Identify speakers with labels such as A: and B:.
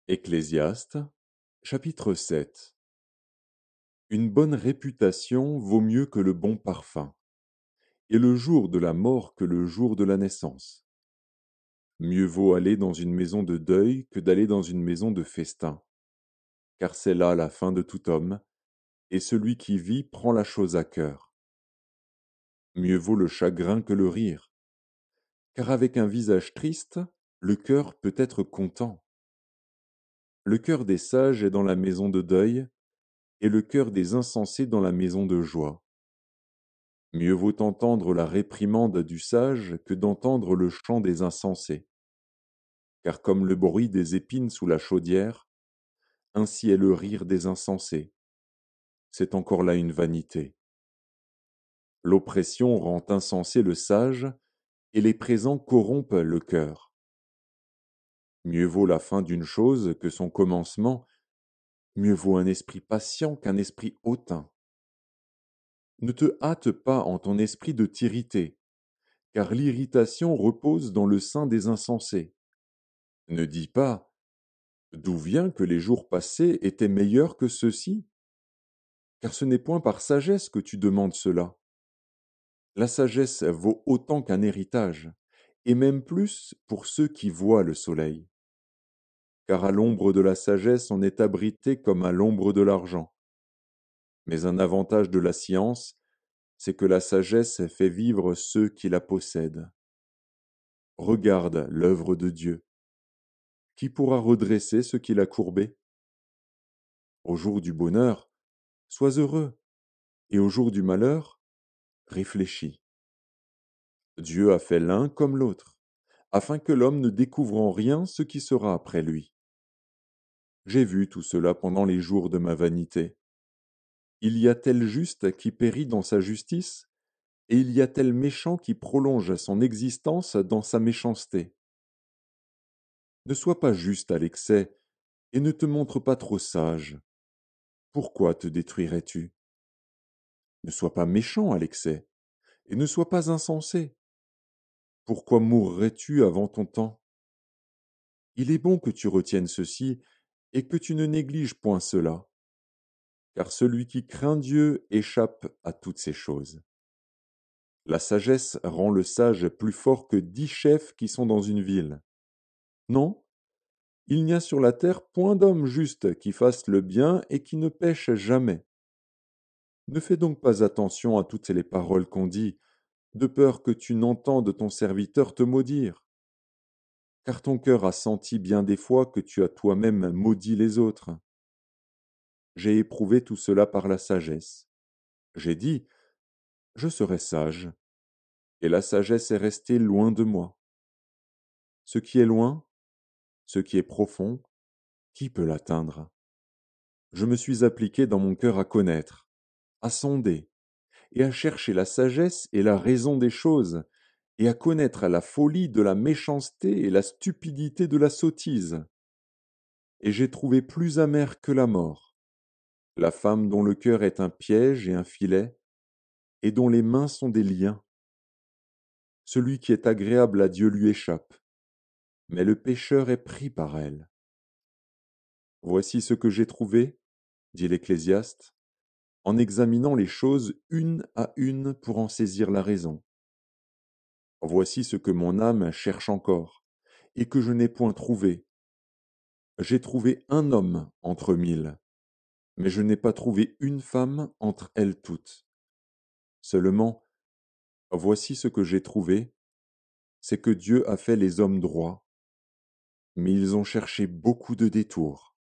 A: Ecclésiaste, chapitre 7. Une bonne réputation vaut mieux que le bon parfum, et le jour de la mort que le jour de la naissance. Mieux vaut aller dans une maison de deuil que d'aller dans une maison de festin, car c'est là la fin de tout homme, et celui qui vit prend la chose à cœur. Mieux vaut le chagrin que le rire, car avec un visage triste, le cœur peut être content. Le cœur des sages est dans la maison de deuil, et le cœur des insensés dans la maison de joie. Mieux vaut entendre la réprimande du sage que d'entendre le chant des insensés. Car comme le bruit des épines sous la chaudière, ainsi est le rire des insensés. C'est encore là une vanité. L'oppression rend insensé le sage, et les présents corrompent le cœur. Mieux vaut la fin d'une chose que son commencement, mieux vaut un esprit patient qu'un esprit hautain. Ne te hâte pas en ton esprit de t'irriter, car l'irritation repose dans le sein des insensés. Ne dis pas: d'où vient que les jours passés étaient meilleurs que ceux-ci? Car ce n'est point par sagesse que tu demandes cela. La sagesse vaut autant qu'un héritage, et même plus pour ceux qui voient le soleil. Car à l'ombre de la sagesse on est abrité comme à l'ombre de l'argent. Mais un avantage de la science, c'est que la sagesse fait vivre ceux qui la possèdent. Regarde l'œuvre de Dieu. Qui pourra redresser ce qu'il a courbé? Au jour du bonheur, sois heureux, et au jour du malheur, réfléchis. Dieu a fait l'un comme l'autre, afin que l'homme ne découvre en rien ce qui sera après lui. J'ai vu tout cela pendant les jours de ma vanité. Il y a tel juste qui périt dans sa justice, et il y a tel méchant qui prolonge son existence dans sa méchanceté. Ne sois pas juste à l'excès, et ne te montre pas trop sage. Pourquoi te détruirais-tu? Ne sois pas méchant à l'excès, et ne sois pas insensé. Pourquoi mourrais-tu avant ton temps? Il est bon que tu retiennes ceci, et que tu ne négliges point cela, car celui qui craint Dieu échappe à toutes ces choses. La sagesse rend le sage plus fort que 10 chefs qui sont dans une ville. Non, il n'y a sur la terre point d'homme juste qui fasse le bien et qui ne pêche jamais. Ne fais donc pas attention à toutes les paroles qu'on dit, de peur que tu n'entendes ton serviteur te maudire. Car ton cœur a senti bien des fois que tu as toi-même maudit les autres. J'ai éprouvé tout cela par la sagesse. J'ai dit: je serai sage, et la sagesse est restée loin de moi. Ce qui est loin, ce qui est profond, qui peut l'atteindre? Je me suis appliqué dans mon cœur à connaître, à sonder, et à chercher la sagesse et la raison des choses, et à connaître la folie de la méchanceté et la stupidité de la sottise. Et j'ai trouvé plus amer que la mort, la femme dont le cœur est un piège et un filet, et dont les mains sont des liens. Celui qui est agréable à Dieu lui échappe, mais le pécheur est pris par elle. Voici ce que j'ai trouvé, dit l'Ecclésiaste, en examinant les choses une à une pour en saisir la raison. Voici ce que mon âme cherche encore, et que je n'ai point trouvé. J'ai trouvé un homme entre 1000, mais je n'ai pas trouvé une femme entre elles toutes. Seulement, voici ce que j'ai trouvé, c'est que Dieu a fait les hommes droits, mais ils ont cherché beaucoup de détours.